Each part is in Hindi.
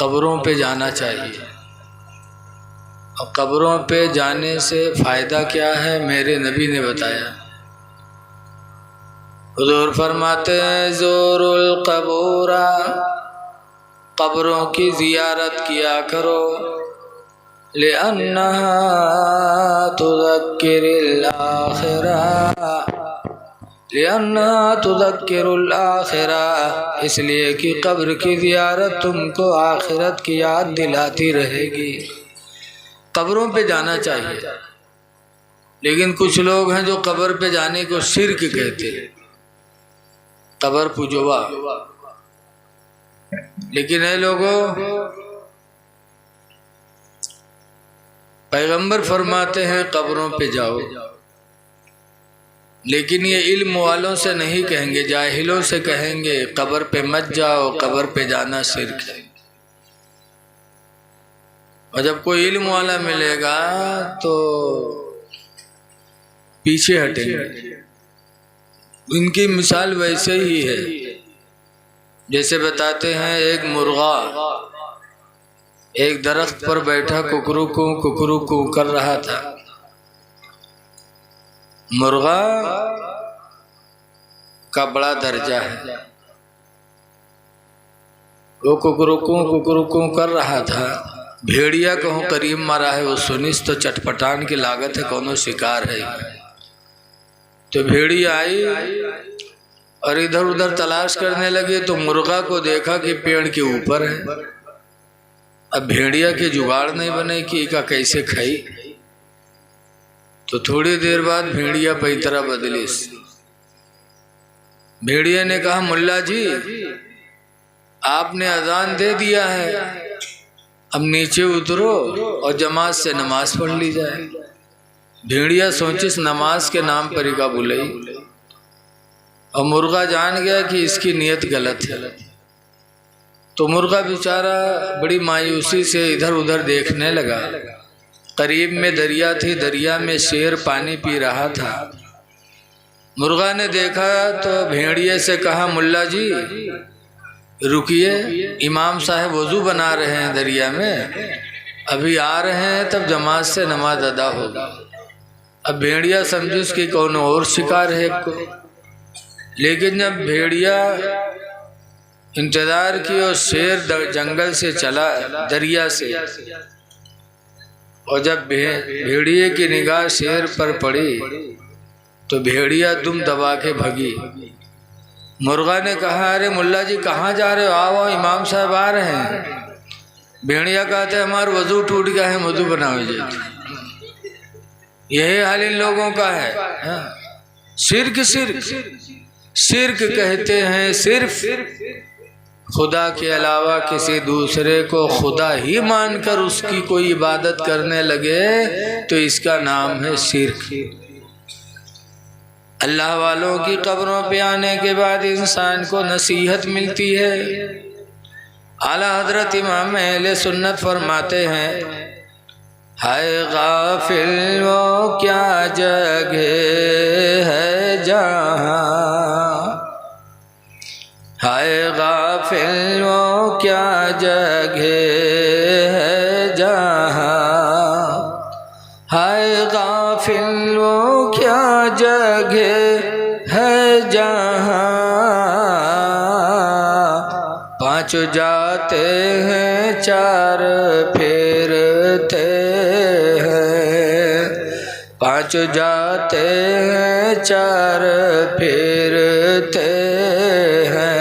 कब्रों पे जाना चाहिए। और कब्रों पे जाने से फ़ायदा क्या है, मेरे नबी ने बताया। हुज़ूर फरमाते हैं ज़ूरुल क़बूरा, कब्रों की ज़ियारत किया करो। लिअन्नहा तुज़क्किरुल आखिरा, लिअन्नहा तुज़क्किरुल आखिरा, इसलिए कि कब्र की ज़ियारत तुमको आखिरत की याद दिलाती रहेगी। कब्रों पे जाना चाहिए। लेकिन कुछ लोग हैं जो कब्र पे जाने को शिर्क कहते हैं, कब्र पूजवा। लेकिन ऐ लोगों, पैगंबर फरमाते हैं कब्रों पे जाओ, लेकिन ये इल्म वालों से नहीं कहेंगे, जाहिलों से कहेंगे कब्र पे मत जाओ, कब्र पे जाना शिर्क है। और जब कोई इल्म वाला मिलेगा तो पीछे हटेंगे। इनकी मिसाल वैसे ही है जैसे बताते हैं, एक मुर्गा एक दरख्त पर बैठा कुकरू कर रहा था। मुर्गा का बड़ा दर्जा है, वो कुकरू कर रहा था। भेड़िया कहूँ करीब मारा है, वो सुनिस तो चटपटान की लागत है, कौनो शिकार है। तो भेड़िया आई और इधर उधर तलाश करने लगे, तो मुर्गा को देखा कि पेड़ के ऊपर है। अब भेड़िया के जुगाड़ नहीं बने कि इका कैसे खाई। तो थोड़ी देर बाद भेड़िया पैतरा बदली। भेड़िया ने कहा, मुल्ला जी आपने अजान दे दिया है, अब नीचे उतरो और जमात से नमाज पढ़ ली जाए। भेड़िया सोचिस नमाज के नाम पर ही का बुलाई, और मुर्गा जान गया कि इसकी नीयत गलत है। तो मुर्गा बेचारा बड़ी मायूसी से इधर उधर देखने लगा। करीब में दरिया थी, दरिया में शेर पानी पी रहा था। मुर्गा ने देखा तो भेड़िए से कहा, मुल्ला जी रुकिए, इमाम साहब वज़ू बना रहे हैं दरिया में, अभी आ रहे हैं तब जमात से नमाज अदा होगा। अब भेड़िया समझिस कि कौन और शिकार है को। लेकिन जब भेड़िया इंतज़ार की और शेर जंगल से चला दरिया से, और जब भेड़िए की निगाह शेर पर पड़ी तो भेड़िया दुम दबा के भगी। मुर्गा ने कहा, अरे मुल्ला जी कहाँ जा रहे हो, आओ इमाम साहब आ रहे हैं। भेड़िया कहते हमारा वज़ू टूट गया है, वज़ू बनाओ जी। यही हाल इन लोगों का है। शिर्क शिर्क शिर्क कहते हैं सिर्फ खुदा के अलावा किसी दूसरे को खुदा ही मानकर उसकी कोई इबादत करने लगे तो इसका नाम है शिर्क। अल्लाह वालों की कब्रों पे आने के बाद इंसान को नसीहत मिलती है। आला हजरत इमाम अहले सुन्नत फरमाते हैं, हाय गाफिल वो क्या जगह है जहाँ, हाय गाफिल वो क्या जगह है जहाँ, हाय गाफिल वो क्या जगह है जहाँ, पांच जाते हैं चार फेरते हैं, पांच जाते हैं चार फेरते हैं।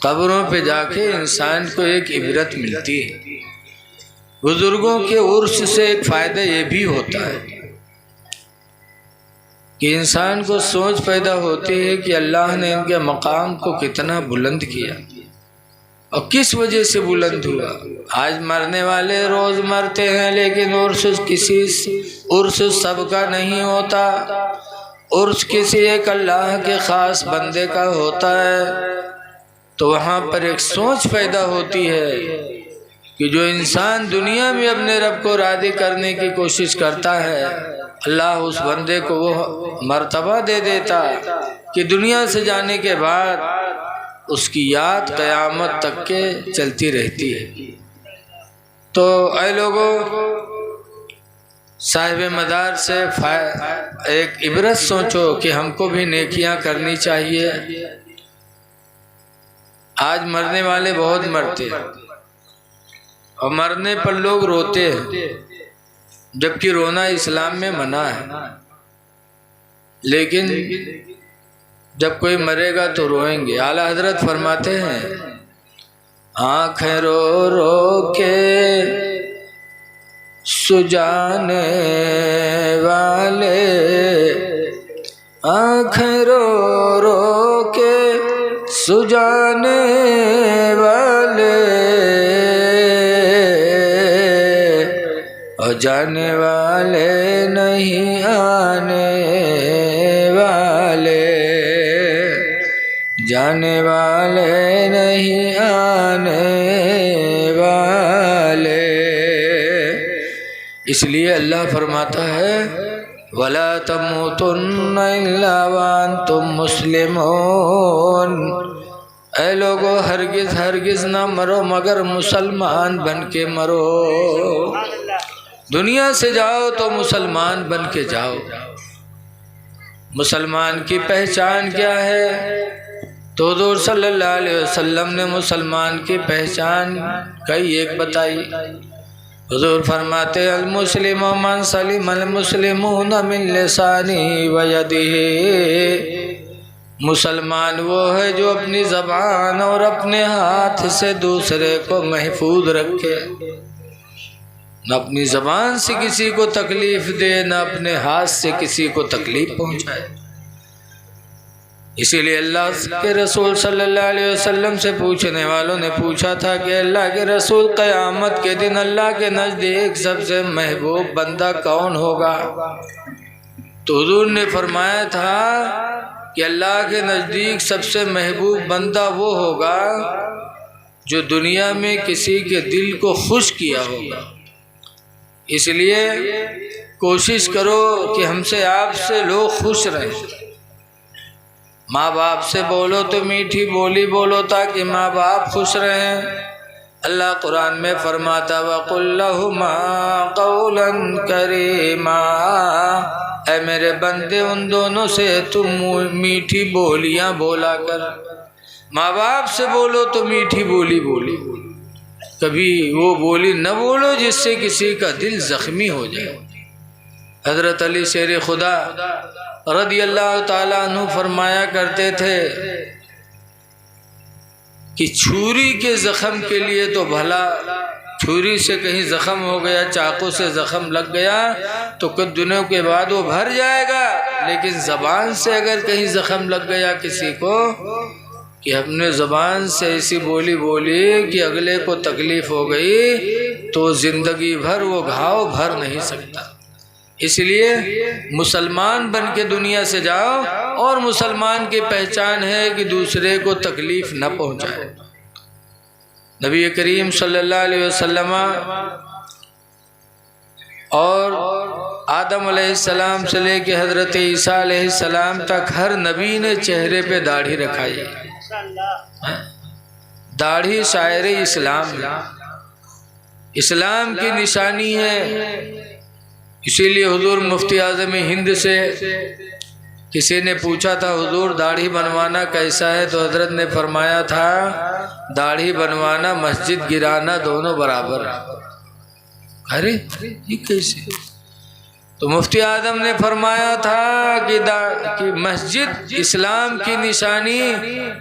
कब्रों पे जाके इंसान को एक इबरत मिलती है। बुजुर्गों के उर्स से एक फ़ायदा ये भी होता है कि इंसान को सोच पैदा होती है कि अल्लाह ने इनके मकाम को कितना बुलंद किया और किस वजह से बुलंद हुआ। आज मरने वाले रोज़ मरते हैं, लेकिन उर्स सबका नहीं होता। उर्स किसी एक अल्लाह के ख़ास बंदे का होता है। तो वहाँ पर एक सोच पैदा होती है कि जो इंसान दुनिया में अपने रब को राज़ी करने की कोशिश करता है, अल्लाह उस बंदे को वो मर्तबा दे देता कि दुनिया से जाने के बाद उसकी याद क़यामत तक के चलती रहती है। तो ऐ लोगों, साहिब मदार से एक इबरत सोचो कि हमको भी नेकियां करनी चाहिए। आज मरने वाले बहुत मरते हैं और मरने पर लोग रोते हैं, जबकि रोना इस्लाम में मना है। लेकिन जब कोई मरेगा तो रोएंगे। आला हजरत फरमाते हैं, आँखें रो रो के सुजाने वाले, आँखें रो रो के सुजाने वाले, और जाने वाले नहीं आने वाले, जाने वाले नहीं आने वाले। इसलिए अल्लाह फरमाता है, वला तमूतुन्ना इल्ला वअंतुम मुस्लिमून। ऐ लोगो, हरगिज हरगिज ना मरो मगर मुसलमान बन के मरो। दुनिया से जाओ तो मुसलमान बन के जाओ। मुसलमान की पहचान क्या है? तो हुज़ूर सल्लल्लाहु अलैहि वसल्लम ने मुसलमान की पहचान कई एक बताई। हुज़ूर फरमाते, अल मुस्लिम मन सलिमल मुस्लिमून मिन लिसानिही व यदिही। मुसलमान वो है जो अपनी ज़बान और अपने हाथ से दूसरे को महफूज रखे। न अपनी ज़बान से किसी को तकलीफ़ दे, न अपने हाथ से किसी को तकलीफ़ पहुँचाए। इसीलिए अल्लाह के रसूल सल्लल्लाहु अलैहि वसल्लम से पूछने वालों ने पूछा था कि अल्लाह के रसूल, क़यामत के दिन अल्लाह के नज़दीक सबसे महबूब बंदा कौन होगा? तो हुज़ूर ने फरमाया था कि अल्लाह के नज़दीक सबसे महबूब बंदा वो होगा जो दुनिया में किसी के दिल को खुश किया होगा। इसलिए कोशिश करो कि हमसे आपसे लोग खुश रहें। माँ बाप से बोलो तो मीठी बोली बोलो ताकि माँ बाप खुश रहें। अल्लाह कुरान में फरमाता, वक़ुल लहुमा क़ौलन करीमा। ऐ मेरे बंदे, उन दोनों से तुम मीठी बोलियाँ बोला कर। माँ बाप से बोलो तो मीठी बोली बोली, कभी वो बोली न बोलो जिससे किसी का दिल ज़ख्मी हो जाए। हज़रत अली शेर खुदा रज़ी अल्लाह ताला अन्हु फरमाया करते थे कि छुरी के ज़ख़म के लिए तो भला, छुरी से कहीं ज़ख़म हो गया, चाकू से ज़ख़म लग गया तो कुछ दिनों के बाद वो भर जाएगा। लेकिन ज़बान से अगर कहीं ज़ख़म लग गया किसी को, कि अपने ज़बान से ऐसी बोली बोली कि अगले को तकलीफ़ हो गई, तो ज़िंदगी भर वो घाव भर नहीं सकता। इसलिए मुसलमान बन के दुनिया से जाओ, और मुसलमान की पहचान है कि दूसरे को तकलीफ़ न पहुँचाए। नबी करीम सल्लल्लाहु अलैहि वसल्लम और आदम अलैहिस्सलाम से लेके हज़रत ईसा अलैहिस्सलाम तक हर नबी ने चेहरे पे दाढ़ी रखाई है। दाढ़ी शायर इस्लाम की निशानी है। इसीलिए हुजूर मुफ्ती आज़म हिंद से किसी ने पूछा था, हुजूर दाढ़ी बनवाना कैसा है? तो हजरत ने फरमाया था, दाढ़ी बनवाना मस्जिद गिराना दोनों बराबर है। अरे ये कैसे? तो मुफ्ती आज़म ने फरमाया था कि मस्जिद इस्लाम की निशानी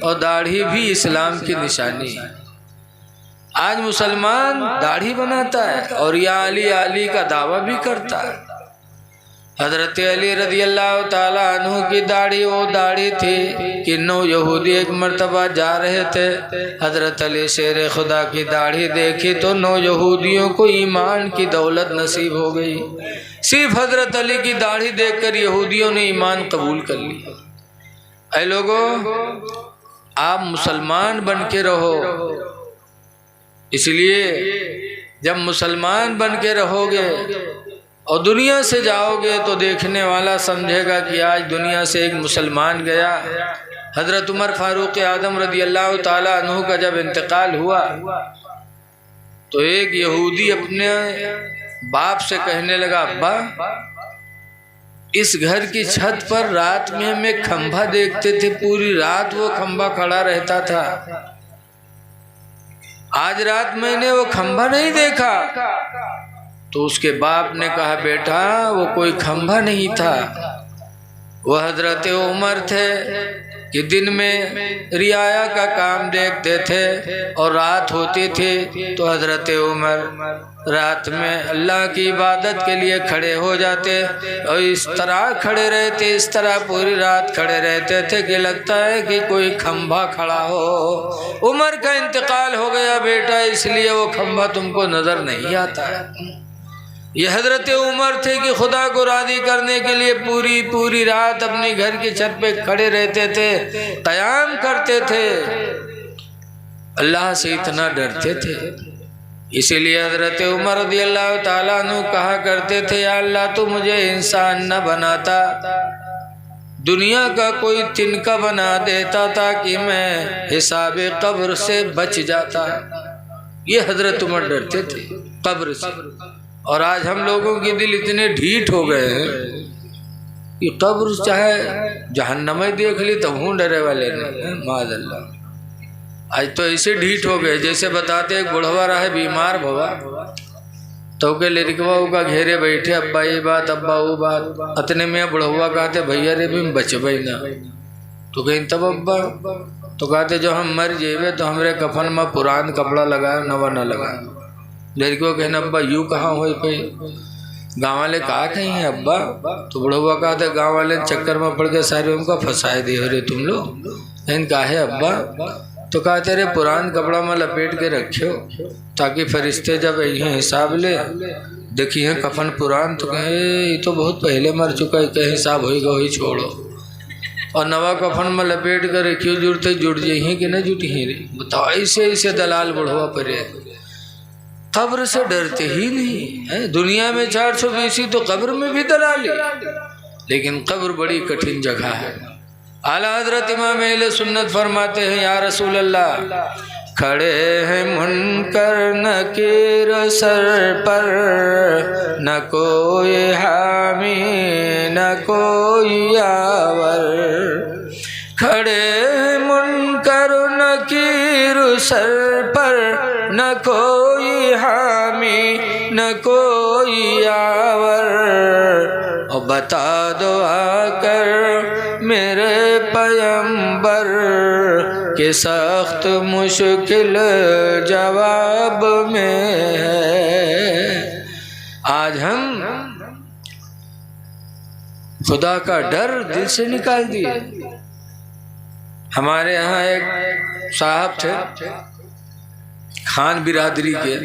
और दाढ़ी भी इस्लाम की निशानी है। आज मुसलमान दाढ़ी बनाता है और या अली का दावा भी करता है। हज़रत अली रज़ी अल्लाह ताला अन्हु की दाढ़ी वो दाढ़ी थी कि 9 यहूदी एक मर्तबा जा रहे थे। हज़रत अली शेर खुदा की दाढ़ी देखी तो 9 यहूदियों को ईमान की दौलत नसीब हो गई। सिर्फ हज़रत अली की दाढ़ी देखकर यहूदियों ने ईमान कबूल कर लिया। ऐ लोगों, आप मुसलमान बन के रहो। इसलिए जब मुसलमान बन के रहोगे और दुनिया से जाओगे तो देखने वाला समझेगा कि आज दुनिया से एक मुसलमान गया, हज़रत उमर फारूक आदम रज़ी अल्लाह ताला अन्हु का जब इंतकाल हुआ तो एक यहूदी अपने बाप से कहने लगा, अब्बा इस घर की छत पर रात में हम एक खंभा देखते थे, पूरी रात वो खंभा खड़ा रहता था। आज रात मैंने वो खंभा नहीं देखा। तो उसके बाप ने कहा, बेटा वो कोई खंभा नहीं था, वह हजरत उमर थे कि दिन में रियाया का काम देखते थे और रात होती थी तो हजरत उमर रात में अल्लाह की इबादत के लिए खड़े हो जाते और इस तरह खड़े रहते, इस तरह पूरी रात खड़े रहते थे कि लगता है कि कोई खंभा खड़ा हो। उमर का इंतकाल हो गया बेटा, इसलिए वो खंभा तुमको नजर नहीं आता। ये हजरत उमर थे कि खुदा को राज़ी करने के लिए पूरी रात अपनी घर की छत पे खड़े रहते थे, क़याम करते थे, अल्लाह से इतना डरते थे। इसीलिए हजरत उमर रज़ी अल्लाह ताला अन्हु कहा करते थे, या अल्लाह तू मुझे इंसान न बनाता, दुनिया का कोई तिनका बना देता ताकि मैं हिसाब कब्र से बच जाता। ये हजरत उमर डरते थे कब्र से। और आज हम लोगों के दिल इतने ढीठ हो गए हैं कि कब्र चाहे जहन्नम में देख ली तब हूँ डरे वाले नहीं। माज़अल्लाह आज तो ऐसे ढीठ हो गए जैसे बताते एक बुढ़वा रहा बीमार भवा तो के लड़कवा का घेरे बैठे, अब्बा ये बात अब्बा वो बात। अतने में बुढ़वा कहते भैया रे भी बचबे ना। तो कहीं तब अब्बा तो कहते जो हम मर जेबे तो हमरे कफन में पुरान कपड़ा लगाए नवा न लगाए। लड़कियों कहना अब्बा यूँ कहाँ हो पे गाँव वाले कहा कहीं है अब्बा। तो बुढ़वा कहा था गाँव वाले चक्कर में पड़ के सारे उनका फंसाए दे रहे तुम लोग। इनका है अब्बा तो कहा तेरे पुरान कपड़ा में लपेट के रखियो ताकि फरिश्ते जब यही हिसाब ले देखिए कफन पुरान तो कहे ये तो बहुत पहले मर चुका है, कहीं हिसाब होएगा वही छोड़ो। और नवा कफन में लपेट कर रखियो जुड़ते जुड़ जाइए कि न जुटी रे। बताओ ऐसे दलाल बुढ़वा पर कब्र से डरते ही नहीं है। दुनिया में 420 तो कब्र में भी दलाली, लेकिन कब्र बड़ी कठिन जगह है। आला हजरत इमाम अहले सुन्नत फरमाते हैं, या रसूल अल्लाह खड़े हैं मुनकर नकीर सर पर, न कोई हामी न कोई यावर। खड़े मुनकर नकीर सर पर, न कोई हामी न कोई यावर। और बता दो आकर मेरे पैगंबर के सख्त मुश्किल जवाब में है। आज हम खुदा का डर दिल से निकाल दिए। हमारे यहाँ एक साहब थे खान बिरादरी के,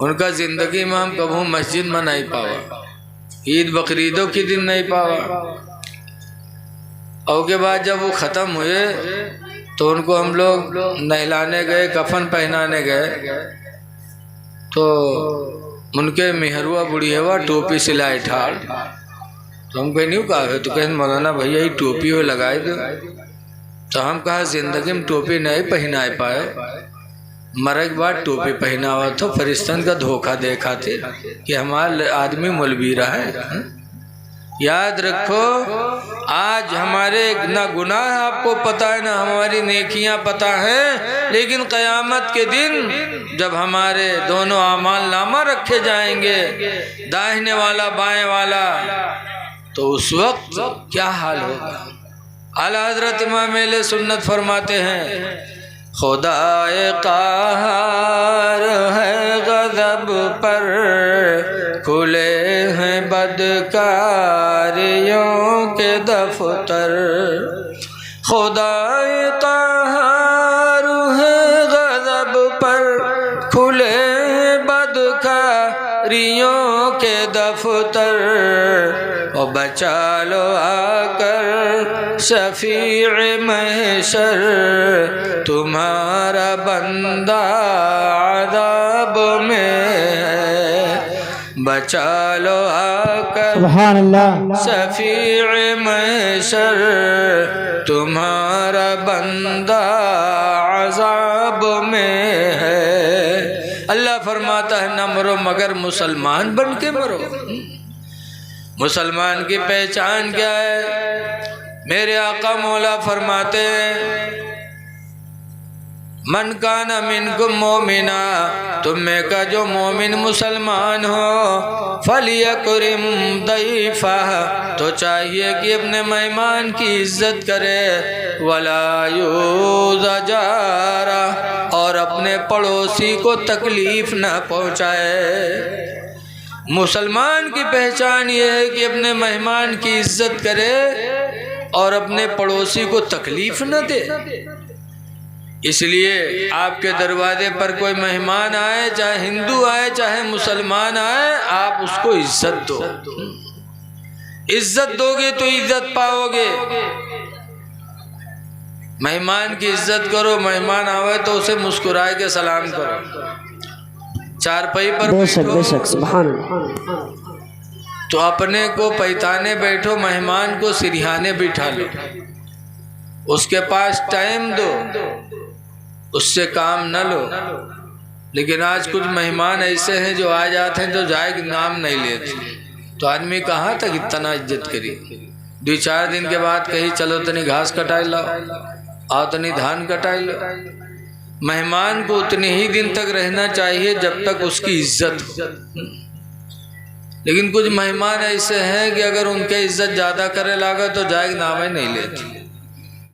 उनका जिंदगी में हम कभी मस्जिद में नहीं पावा, ईद बकरीदों के दिन नहीं पावा। और के बाद जब वो ख़त्म हुए तो उनको हम लोग नहलाने गए, कफन पहनाने गए तो उनके मेहरुआ बुढ़िया टोपी सिलाई ठाड़। तो हम कहीं नहीं कहा तो कहें मौलाना भैया ये टोपी हो लगाए दो। तो हम कहा जिंदगी में टोपी नहीं पहना पाए, मरे के बाद टोपी पहना हुआ तो फरिश्तन का धोखा देखा थे कि हमारा आदमी मौलवी रहा है। याद रखो आज हमारे ना गुनाह आपको पता है ना हमारी नेकियां पता है, लेकिन क़यामत के दिन जब हमारे दोनों आमाल नामा रखे जाएंगे दाहिने वाला बाएं वाला, तो उस वक्त क्या हाल होगा। आला हजरत इमाम अहले सुन्नत फरमाते हैं, खुदाए क़हार है गज़ब पर, खुले हैं बदकारियों के दफ्तर। खुदाए क़हार है गज़ब पर, खुले बदकारियों के दफ्तर। और बचा लो आकर शफीअ महशर, तुम्हारा बंदा अज़ाब में है। बचा लो आकर सुभान अल्लाह। शफीए महशर, तुम्हारा बंदा अज़ाब में है। अल्लाह फरमाता है न मरो मगर मुसलमान बन के मरो। मुसलमान की पहचान क्या है? मेरे आका मौला फरमाते हैं मन काना मिनकुम मोमिना, तुम में का जो मोमिन मुसलमान हो, फलियकुरिम दैफा, तो चाहिए कि अपने मेहमान की इज्जत करे, वला यूज़ा जारा, और अपने पड़ोसी को तकलीफ न पहुँचाए। मुसलमान की पहचान ये है कि अपने मेहमान की इज्जत करे और अपने पड़ोसी को तकलीफ न दे। इसलिए आपके दरवाजे पर कोई मेहमान आए, चाहे हिंदू आए चाहे मुसलमान आए, आप उसको इज्जत दो। इज्जत दोगे तो इज्जत पाओगे। मेहमान की इज्जत करो, मेहमान आवे तो उसे मुस्कुराए के सलाम करो। चारपाई पर बेशक सुभान अल्लाह। तो अपने को पैताने बैठो, मेहमान को सिरहाने बिठा लो, उसके पास टाइम दो, उससे काम न लो। लेकिन आज कुछ मेहमान ऐसे हैं जो आ जाते हैं तो जाए कि नाम नहीं लेते, तो आदमी कहाँ तक इतना इज्जत करी। 2-4 दिन के बाद कहीं चलो तनी घास कटाई लाओ, आओ तनी धान कटाई लो। मेहमान को उतने ही दिन तक रहना चाहिए जब तक उसकी इज्जत हो। लेकिन कुछ मेहमान ऐसे हैं कि अगर उनके इज्जत ज़्यादा करे लागा तो जाए नाम ही नहीं लेते।